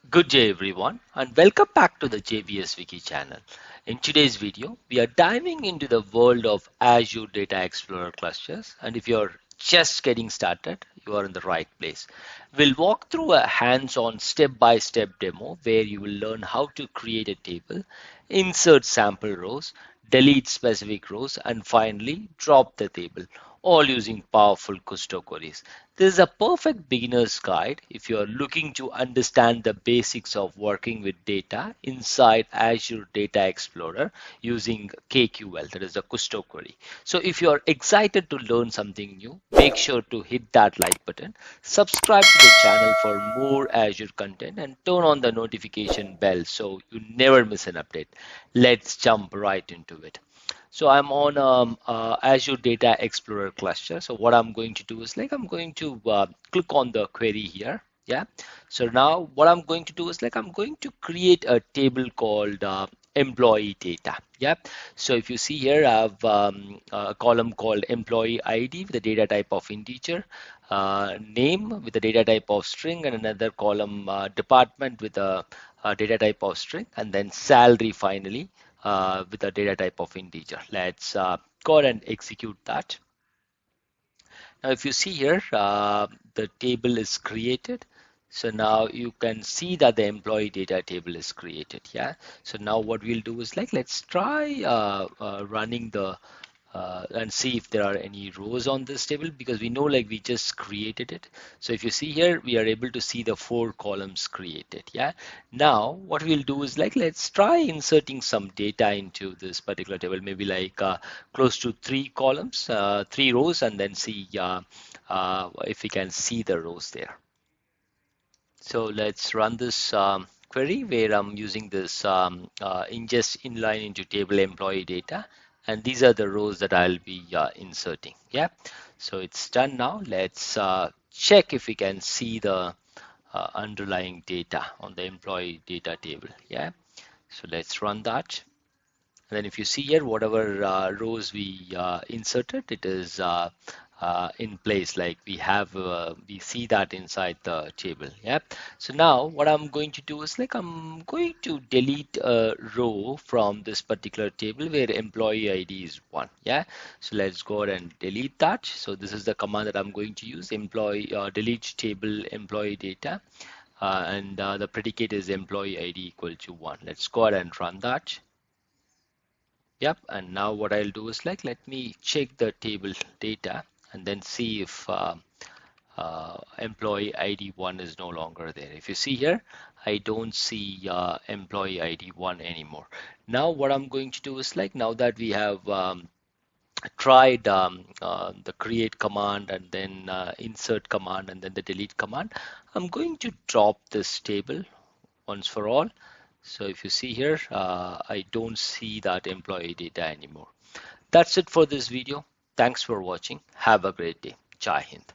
Good day everyone and welcome back to the JBS Wiki channel. In today's video, we are diving into the world of Azure Data Explorer clusters, and if you're just getting started, you are in the right place. We'll walk through a hands-on step-by-step demo where you will learn how to create a table, insert sample rows, delete specific rows, and finally drop the table, all using powerful Kusto queries. This is a perfect beginner's guide if you are looking to understand the basics of working with data inside Azure Data Explorer using KQL, that is the Kusto query. So if you are excited to learn something new, make sure to hit that like button, subscribe to the channel for more Azure content, and turn on the notification bell so you never miss an update. Let's jump right into it. So I'm on Azure Data Explorer cluster. So what I'm going to do is I'm going to click on the query here. Yeah. So now what I'm going to do is I'm going to create a table called employee data. Yeah. So if you see here, I have a column called employee ID with the data type of integer, name with the data type of string, and another column department with a data type of string, and then salary finally with a data type of integer. Let's go ahead and execute that. Now, if you see here, the table is created. So now you can see that the employee data table is created. Yeah. So now what we'll do is let's try running the and see if there are any rows on this table, because we know we just created it. So if you see here, we are able to see the 4 columns created. Yeah. Now what we'll do is let's try inserting some data into this particular table, maybe close to 3 columns, 3 rows, and then see if we can see the rows there. So let's run this query where I'm using this ingest inline into table employee data, and these are the rows that I'll be inserting. Yeah, so it's done now. Let's check if we can see the underlying data on the employee data table. Yeah, so let's run that. And then if you see here, whatever rows we inserted, it is in place. We see that inside the table. Yeah. So now what I'm going to do is I'm going to delete a row from this particular table where employee ID is 1. Yeah. So let's go ahead and delete that. So this is the command that I'm going to use: employee delete table employee data. And the predicate is employee ID equal to 1. Let's go ahead and run that. Yep, and now what I'll do is let me check the table data and then see if employee ID 1 is no longer there. If you see here, I don't see employee ID 1 anymore. Now what I'm going to do is now that we have tried the create command and then insert command and then the delete command, I'm going to drop this table once for all. So if you see here, I don't see that employee data anymore. That's it for this video. Thanks for watching. Have a great day. Jai Hind.